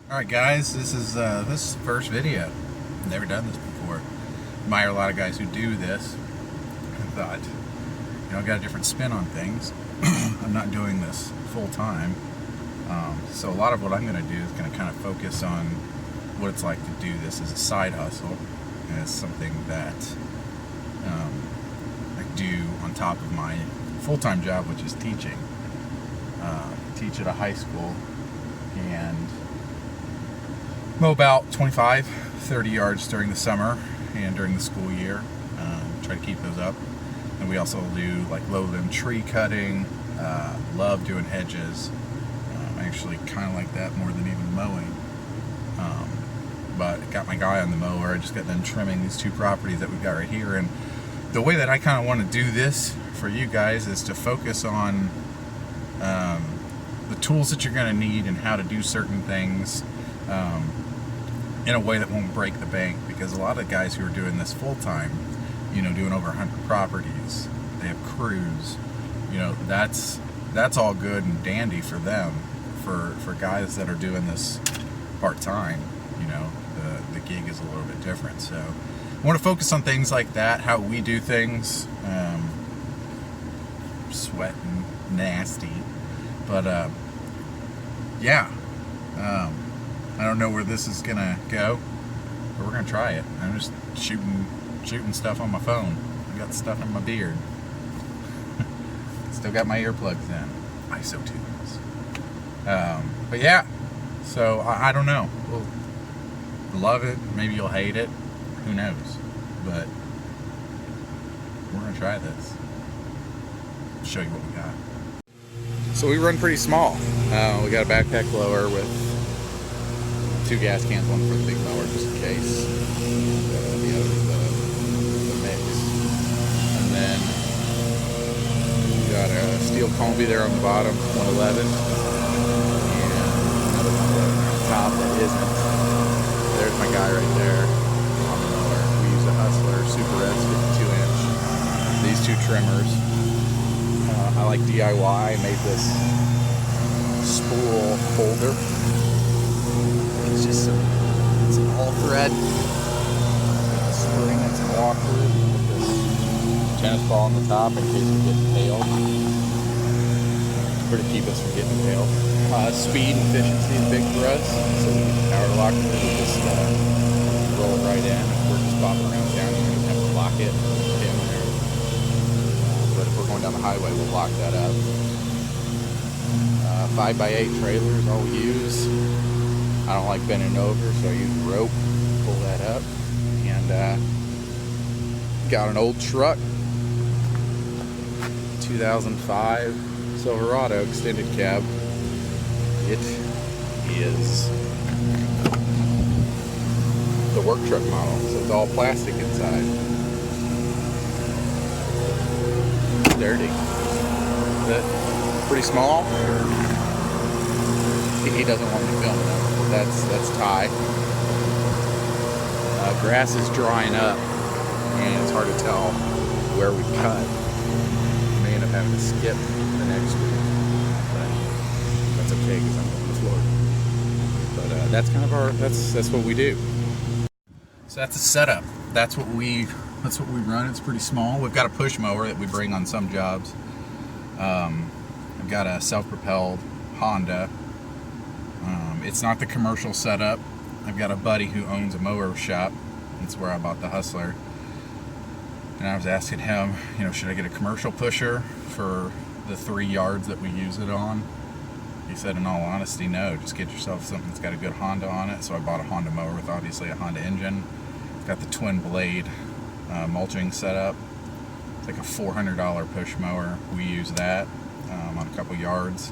Alright guys, this is the first video. I've never done this before. Admire a lot of guys who do this. I thought, I got a different spin on things. I'm not doing this full time. So a lot of what I'm going to do is going to kind of focus on what it's like to do this as a side hustle. And it's something that I do on top of my full-time job, which is teaching. I teach at a high school and mow about 25-30 yards during the summer and during the school year. Try to keep those up. And we also do like low limb tree cutting. Love doing hedges. I actually kind of like that more than even mowing. But got my guy on the mower. I just got done trimming these two properties that we've got right here. And the way that I kind of want to do this for you guys is to focus on the tools that you're going to need and how to do certain things in a way that won't break the bank, because a lot of guys who are doing this full-time, doing over 100 properties, they have crews, that's all good and dandy for them. For guys that are doing this part-time, the gig is a little bit different. So I want to focus on things like that, how we do things. Sweating nasty, but I don't know where this is gonna go, but we're gonna try it. I'm just shooting stuff on my phone. I got stuff in my beard. Still got my earplugs in. ISO tunes. But yeah, so I don't know. We'll love it. Maybe you'll hate it. Who knows? But we're gonna try this. Show you what we got. So we run pretty small. We got a backpack blower with 2 gas cans, one for the big mower just in case, and the other the mix. And then we got a steel combi there on the bottom, 111, and another 111 on top that isn't. There's my guy right there on the mower. We use a Hustler Super S 52-inch. These 2 trimmers. I like DIY. I made this spool holder. It's just some all thread, a spring and some walker with this tennis ball on the top in case we get impaled. Or to keep us from getting impaled. Speed and efficiency is big for us, so we use power lock. We just roll it right in. If we're just bopping around town, we're going to have to lock it in there. But if we're going down the highway, we'll lock that up. 5x8 trailers, all we use. I don't like bending over, so I use rope to pull that up. And got an old truck, 2005 Silverado extended cab. It is the work truck model, so it's all plastic inside. Dirty. Pretty small. He doesn't want me filming him. That's Ty. Grass is drying up, and it's hard to tell where we cut. We may end up having to skip the next week, but that's okay because I'm going to Florida. But that's kind of that's what we do. So that's a setup. That's what we run. It's pretty small. We've got a push mower that we bring on some jobs. I've got a self-propelled Honda. It's not the commercial setup. I've got a buddy who owns a mower shop. That's where I bought the Hustler. And I was asking him, should I get a commercial pusher for the 3 yards that we use it on? He said, in all honesty, no. Just get yourself something that's got a good Honda on it. So I bought a Honda mower with obviously a Honda engine. It's got the twin blade mulching setup. It's like a $400 push mower. We use that on a couple yards.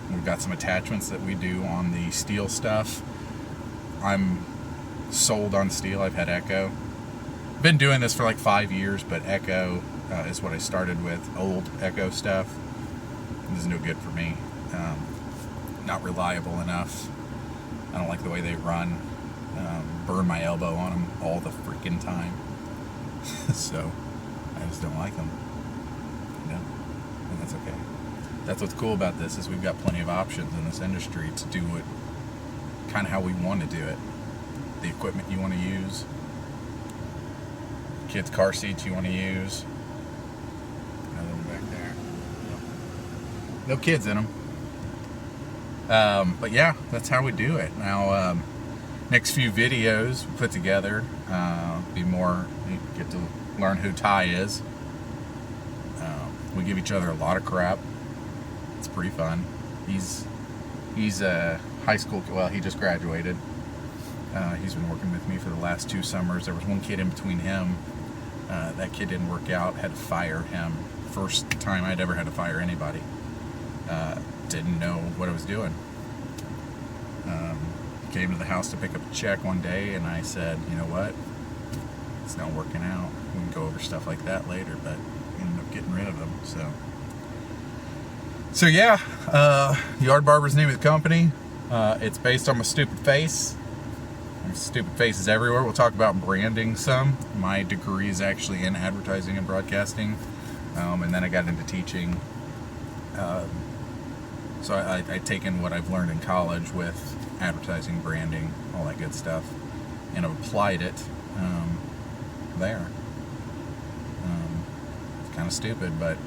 We've got some attachments that we do on the steel stuff. I'm sold on steel. I've had Echo. Been doing this for like 5 years, but Echo is what I started with. Old Echo stuff. This is no good for me. Not reliable enough. I don't like the way they run. Burn my elbow on them all the freaking time. So I just don't like them. And that's okay. that's what's cool about this, is we've got plenty of options in this industry to do it kind of how we want to do it. The equipment you want to use, kids' car seats you want to use. Another one back there. No kids in them. But yeah, that's how we do it. Now, next few videos we put together, be more, you get to learn who Ty is. We give each other a lot of crap. It's pretty fun. He's a high school, well, he just graduated. He's been working with me for the last 2 summers. There was one kid in between him. That kid didn't work out, had to fire him. First time I'd ever had to fire anybody. Didn't know what I was doing. Came to the house to pick up a check one day, and I said, you know what? It's not working out. We can go over stuff like that later, but ended up getting rid of them. So yeah, Yard Barber's name of the company. It's based on my stupid face. There's stupid faces everywhere. We'll talk about branding some. My degree is actually in advertising and broadcasting, and then I got into teaching. So I've taken what I've learned in college with advertising, branding, all that good stuff, and I've applied it there. It's kind of stupid, but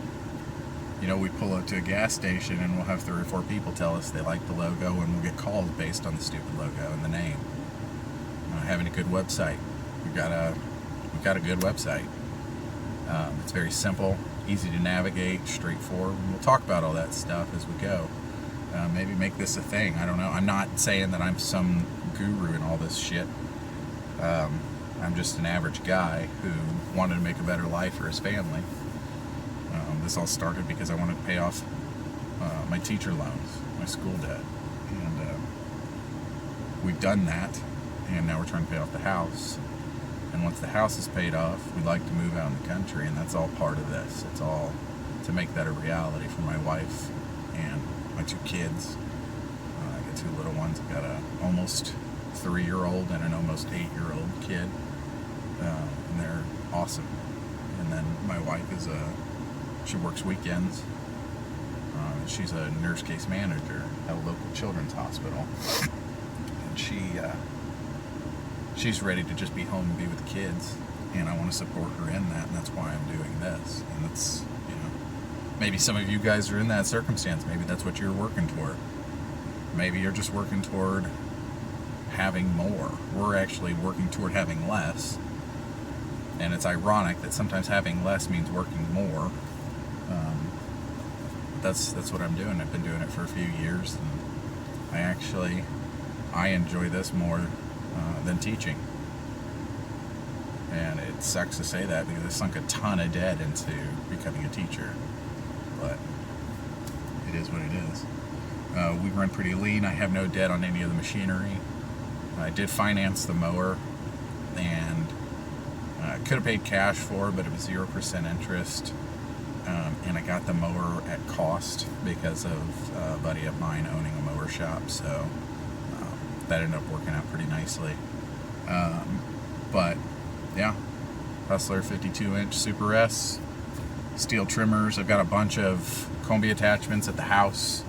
you know, we pull up to a gas station and we'll have 3 or 4 people tell us they like the logo, and we'll get calls based on the stupid logo and the name. Having a good website. We've got a good website. It's very simple, easy to navigate, straightforward. And we'll talk about all that stuff as we go. Maybe make this a thing. I don't know. I'm not saying that I'm some guru in all this shit. I'm just an average guy who wanted to make a better life for his family. This all started because I wanted to pay off my teacher loans, my school debt. And we've done that, and now we're trying to pay off the house. And once the house is paid off, we'd like to move out in the country, and that's all part of this. It's all to make that a reality for my wife and my 2 kids. I got 2 little ones. I've got a almost 3-year-old and an almost 8-year-old kid. And they're awesome. And then my wife she works weekends. She's a nurse case manager at a local children's hospital. And she's ready to just be home and be with the kids. And I want to support her in that, and that's why I'm doing this. And that's, you know, maybe some of you guys are in that circumstance. Maybe that's what you're working toward. Maybe you're just working toward having more. We're actually working toward having less. And it's ironic that sometimes having less means working more. That's what I'm doing. I've been doing it for a few years, and I enjoy this more than teaching. And it sucks to say that because I sunk a ton of debt into becoming a teacher, but it is what it is. We run pretty lean. I have no debt on any of the machinery. I did finance the mower, and could have paid cash for it, but it was 0% interest. And I got the mower at cost because of a buddy of mine owning a mower shop, so that ended up working out pretty nicely. But yeah, Hustler 52-inch Super S, steel trimmers. I've got a bunch of combi attachments at the house.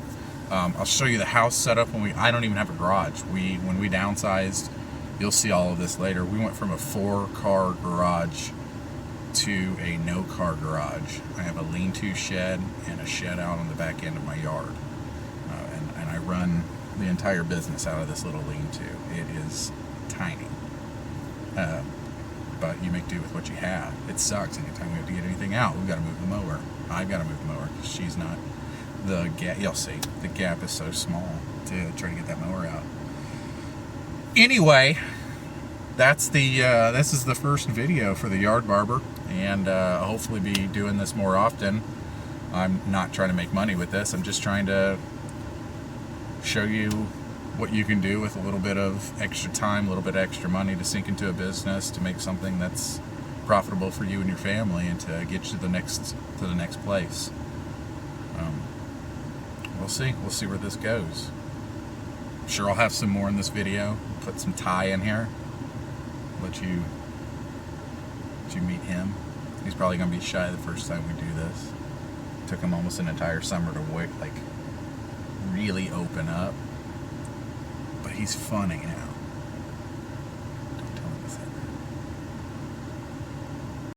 I'll show you the house setup I don't even have a garage. When we downsized, you'll see all of this later. We went from a 4-car garage to a no-car garage. I have a lean-to shed and a shed out on the back end of my yard. And I run the entire business out of this little lean-to. It is tiny. But you make do with what you have. It sucks. Anytime we have to get anything out, we've got to move the mower. I've got to move the mower because she's not. You'll see, the gap is so small to try to get that mower out. Anyway, this is the first video for the Yard Barber, and hopefully be doing this more often. I'm not trying to make money with this. I'm just trying to show you what you can do with a little bit of extra time, a little bit of extra money to sink into a business, to make something that's profitable for you and your family, and to get you to the next place. We'll see where this goes. I'm sure I'll have some more in this video. Put some Ty in here. Let you meet him. He's probably gonna be shy the first time we do this. took him almost an entire summer to like really open up. But he's funny now.